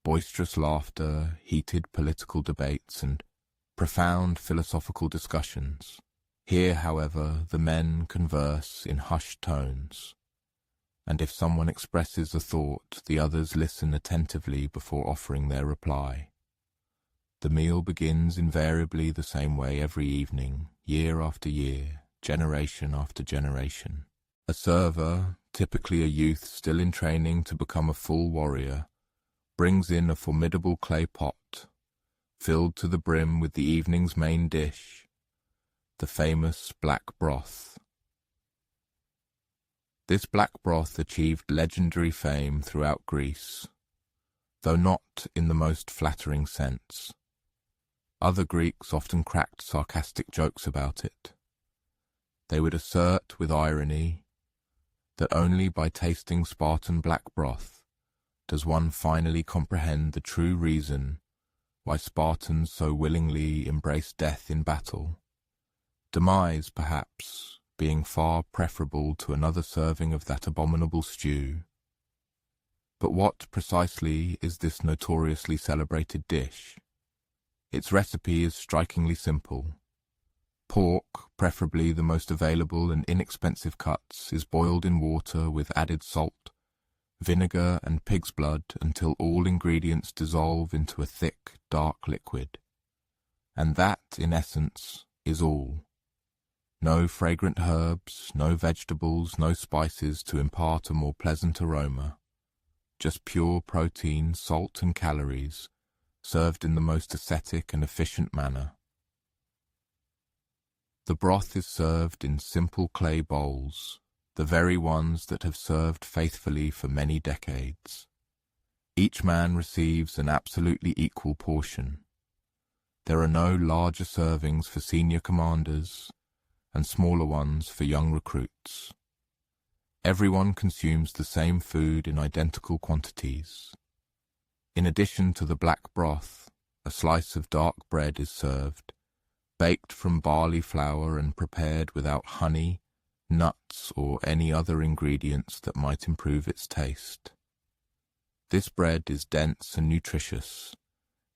A: boisterous laughter, heated political debates, and profound philosophical discussions. Here, however, the men converse in hushed tones, and if someone expresses a thought, the others listen attentively before offering their reply. The meal begins invariably the same way every evening, year after year, generation after generation. A server, typically a youth still in training to become a full warrior, brings in a formidable clay pot, filled to the brim with the evening's main dish, the famous black broth. This black broth achieved legendary fame throughout Greece, though not in the most flattering sense. Other Greeks often cracked sarcastic jokes about it. They would assert with irony that only by tasting Spartan black broth does one finally comprehend the true reason why Spartans so willingly embraced death in battle, demise, perhaps, being far preferable to another serving of that abominable stew. But what precisely is this notoriously celebrated dish? Its recipe is strikingly simple. Pork, preferably the most available and inexpensive cuts, is boiled in water with added salt, vinegar and pig's blood until all ingredients dissolve into a thick, dark liquid. And that, in essence, is all. No fragrant herbs, no vegetables, no spices to impart a more pleasant aroma. Just pure protein, salt and calories, served in the most ascetic and efficient manner. The broth is served in simple clay bowls, the very ones that have served faithfully for many decades. Each man receives an absolutely equal portion. There are no larger servings for senior commanders, and smaller ones for young recruits. Everyone consumes the same food in identical quantities. In addition to the black broth, a slice of dark bread is served, baked from barley flour and prepared without honey, nuts, or any other ingredients that might improve its taste. This bread is dense and nutritious,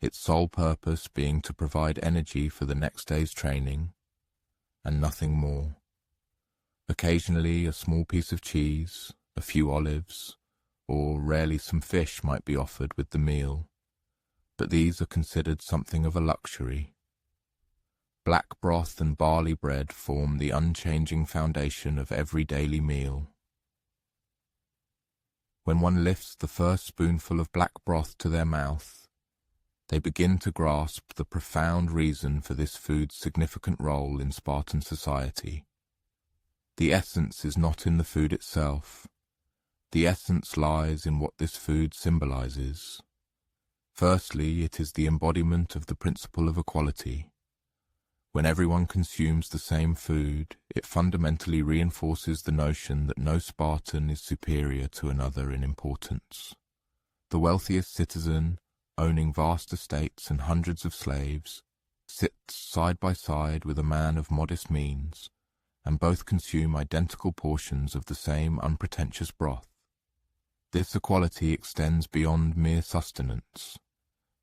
A: its sole purpose being to provide energy for the next day's training, and nothing more. Occasionally a small piece of cheese, a few olives, or rarely some fish might be offered with the meal, but these are considered something of a luxury. Black broth and barley bread form the unchanging foundation of every daily meal. When one lifts the first spoonful of black broth to their mouth, they begin to grasp the profound reason for this food's significant role in Spartan society. The essence is not in the food itself. The essence lies in what this food symbolizes. Firstly, it is the embodiment of the principle of equality. When everyone consumes the same food, it fundamentally reinforces the notion that no Spartan is superior to another in importance. The wealthiest citizen, owning vast estates and hundreds of slaves, sits side by side with a man of modest means, and both consume identical portions of the same unpretentious broth. This equality extends beyond mere sustenance.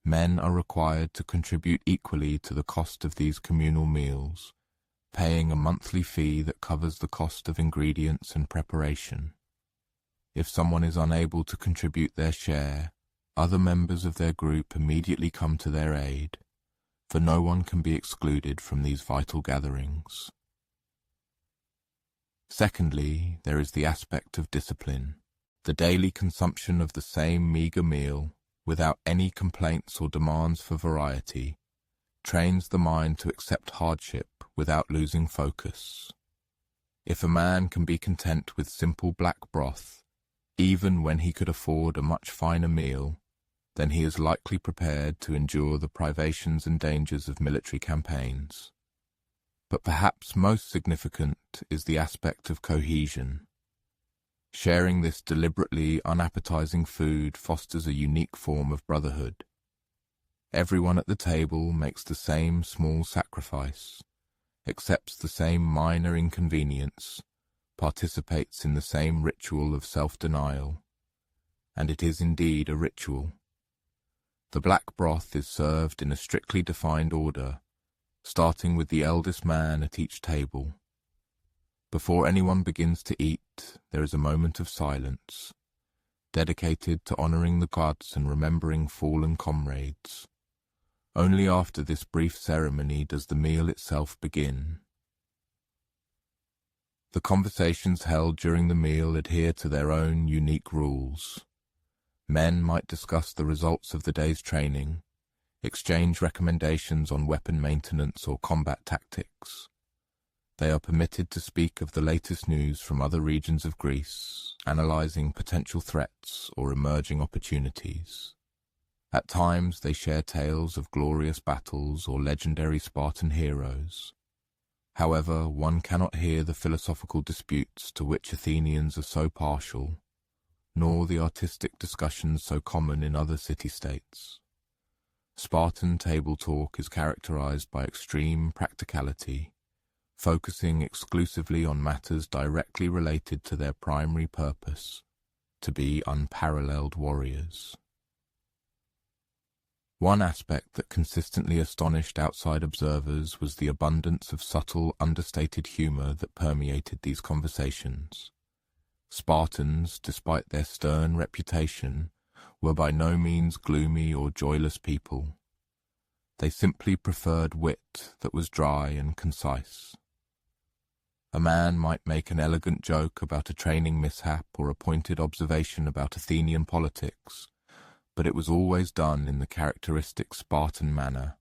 A: Men are required to contribute equally to the cost of these communal meals, paying a monthly fee that covers the cost of ingredients and preparation. If someone is unable to contribute their share, other members of their group immediately come to their aid, for no one can be excluded from these vital gatherings. Secondly, there is the aspect of discipline. The daily consumption of the same meager meal, without any complaints or demands for variety, trains the mind to accept hardship without losing focus. If a man can be content with simple black broth, even when he could afford a much finer meal, then he is likely prepared to endure the privations and dangers of military campaigns. But perhaps most significant is the aspect of cohesion. Sharing this deliberately unappetizing food fosters a unique form of brotherhood. Everyone at the table makes the same small sacrifice, accepts the same minor inconvenience, participates in the same ritual of self-denial, and it is indeed a ritual. The black broth is served in a strictly defined order, starting with the eldest man at each table. Before anyone begins to eat, there is a moment of silence, dedicated to honoring the gods and remembering fallen comrades. Only after this brief ceremony does the meal itself begin. The conversations held during the meal adhere to their own unique rules. Men might discuss the results of the day's training, exchange recommendations on weapon maintenance or combat tactics. They are permitted to speak of the latest news from other regions of Greece, analyzing potential threats or emerging opportunities. At times they share tales of glorious battles or legendary Spartan heroes. However, one cannot hear the philosophical disputes to which Athenians are so partial, nor the artistic discussions so common in other city-states. Spartan table talk is characterized by extreme practicality, focusing exclusively on matters directly related to their primary purpose, to be unparalleled warriors. One aspect that consistently astonished outside observers was the abundance of subtle, understated humor that permeated these conversations. Spartans, despite their stern reputation, were by no means gloomy or joyless people. They simply preferred wit that was dry and concise. A man might make an elegant joke about a training mishap or a pointed observation about Athenian politics, but it was always done in the characteristic Spartan manner,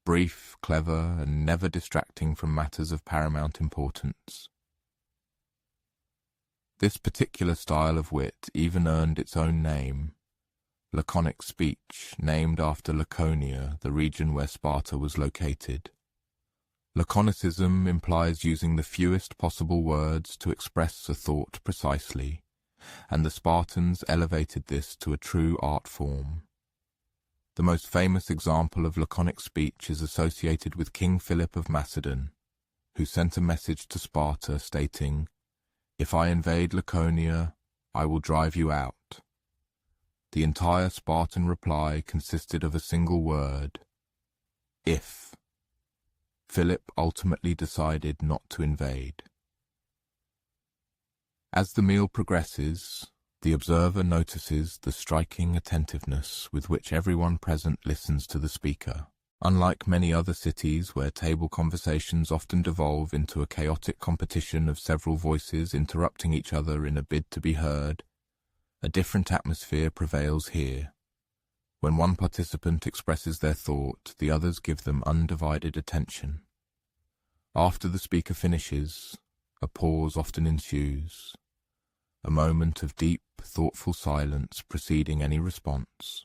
A: brief, clever, and never distracting from matters of paramount importance. This particular style of wit even earned its own name, laconic speech, named after Laconia, the region where Sparta was located. Laconicism implies using the fewest possible words to express a thought precisely, and the Spartans elevated this to a true art form. The most famous example of laconic speech is associated with King Philip of Macedon, who sent a message to Sparta stating, "If I invade Laconia, I will drive you out." The entire Spartan reply consisted of a single word, "if." Philip ultimately decided not to invade. As the meal progresses, the observer notices the striking attentiveness with which everyone present listens to the speaker. Unlike many other cities where table conversations often devolve into a chaotic competition of several voices interrupting each other in a bid to be heard, a different atmosphere prevails here. When one participant expresses their thought, the others give them undivided attention. After the speaker finishes, a pause often ensues, a moment of deep, thoughtful silence preceding any response.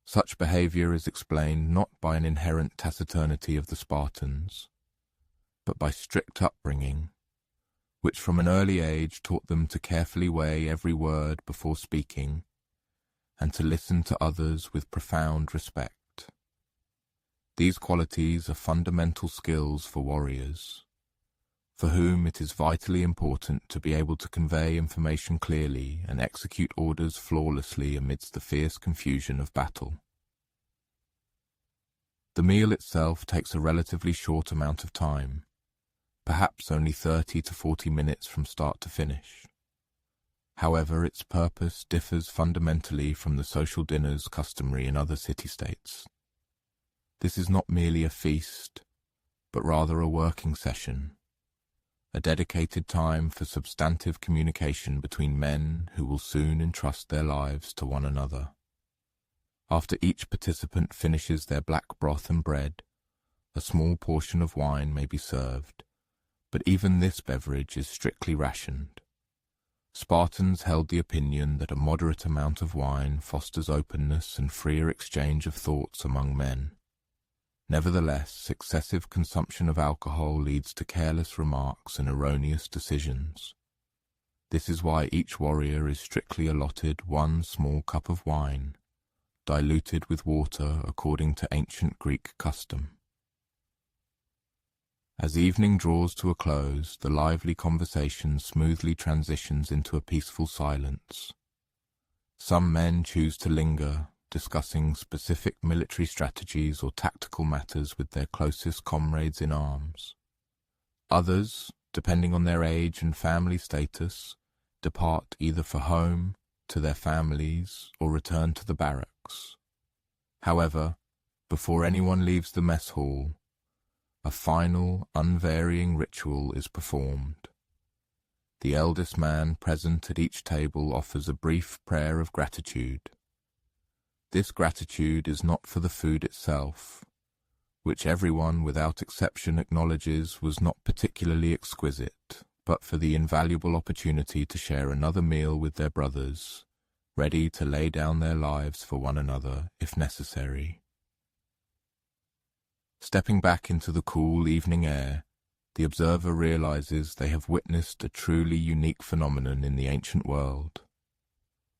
A: Such behavior is explained not by an inherent taciturnity of the Spartans, but by strict upbringing, which from an early age taught them to carefully weigh every word before speaking, and to listen to others with profound respect. These qualities are fundamental skills for warriors, for whom it is vitally important to be able to convey information clearly and execute orders flawlessly amidst the fierce confusion of battle. The meal itself takes a relatively short amount of time, perhaps only 30 to 40 minutes from start to finish. However, its purpose differs fundamentally from the social dinners customary in other city-states. This is not merely a feast, but rather a working session, a dedicated time for substantive communication between men who will soon entrust their lives to one another. After each participant finishes their black broth and bread, a small portion of wine may be served, but even this beverage is strictly rationed. Spartans held the opinion that a moderate amount of wine fosters openness and freer exchange of thoughts among men. Nevertheless, excessive consumption of alcohol leads to careless remarks and erroneous decisions. This is why each warrior is strictly allotted one small cup of wine, diluted with water according to ancient Greek custom. As evening draws to a close, the lively conversation smoothly transitions into a peaceful silence. Some men choose to linger, discussing specific military strategies or tactical matters with their closest comrades in arms. Others, depending on their age and family status, depart either for home, to their families, or return to the barracks. However, before anyone leaves the mess hall, a final, unvarying ritual is performed. The eldest man present at each table offers a brief prayer of gratitude. This gratitude is not for the food itself, which everyone without exception acknowledges was not particularly exquisite, but for the invaluable opportunity to share another meal with their brothers, ready to lay down their lives for one another if necessary. Stepping back into the cool evening air, the observer realizes they have witnessed a truly unique phenomenon in the ancient world.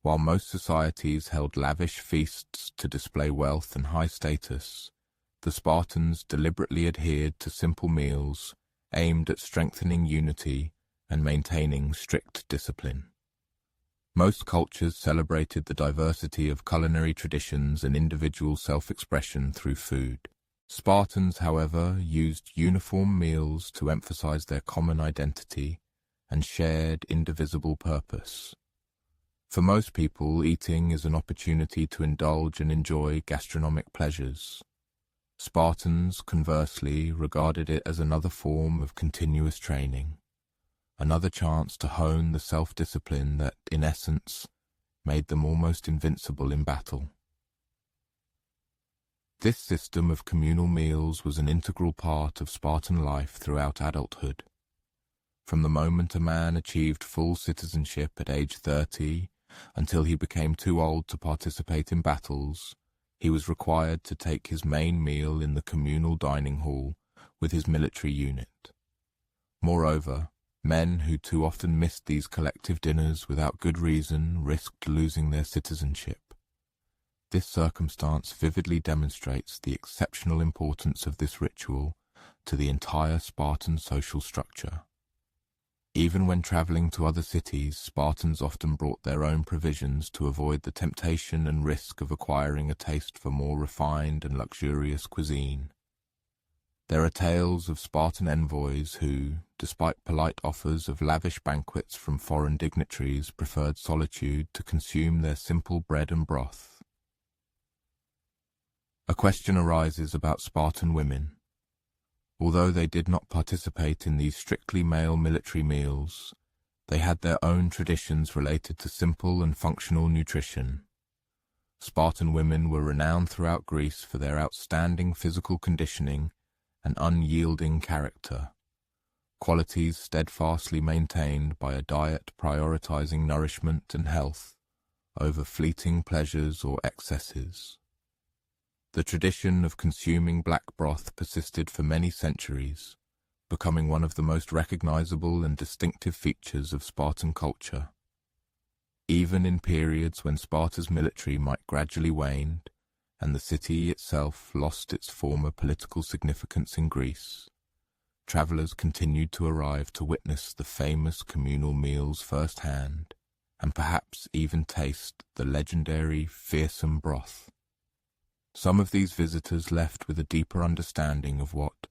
A: While most societies held lavish feasts to display wealth and high status, the Spartans deliberately adhered to simple meals aimed at strengthening unity and maintaining strict discipline. Most cultures celebrated the diversity of culinary traditions and individual self-expression through food. Spartans, however, used uniform meals to emphasize their common identity and shared indivisible purpose. For most people, eating is an opportunity to indulge and enjoy gastronomic pleasures. Spartans, conversely, regarded it as another form of continuous training, another chance to hone the self-discipline that, in essence, made them almost invincible in battle. This system of communal meals was an integral part of Spartan life throughout adulthood. From the moment a man achieved full citizenship at age 30 until he became too old to participate in battles, he was required to take his main meal in the communal dining hall with his military unit. Moreover, men who too often missed these collective dinners without good reason risked losing their citizenship. This circumstance vividly demonstrates the exceptional importance of this ritual to the entire Spartan social structure. Even when traveling to other cities, Spartans often brought their own provisions to avoid the temptation and risk of acquiring a taste for more refined and luxurious cuisine. There are tales of Spartan envoys who, despite polite offers of lavish banquets from foreign dignitaries, preferred solitude to consume their simple bread and broth. A question arises about Spartan women. Although they did not participate in these strictly male military meals, they had their own traditions related to simple and functional nutrition. Spartan women were renowned throughout Greece for their outstanding physical conditioning and unyielding character, qualities steadfastly maintained by a diet prioritizing nourishment and health over fleeting pleasures or excesses. The tradition of consuming black broth persisted for many centuries, becoming one of the most recognizable and distinctive features of Spartan culture. Even in periods when Sparta's military might gradually wane, and the city itself lost its former political significance in Greece, travelers continued to arrive to witness the famous communal meals firsthand, and perhaps even taste the legendary fearsome broth. Some of these visitors left with a deeper understanding of what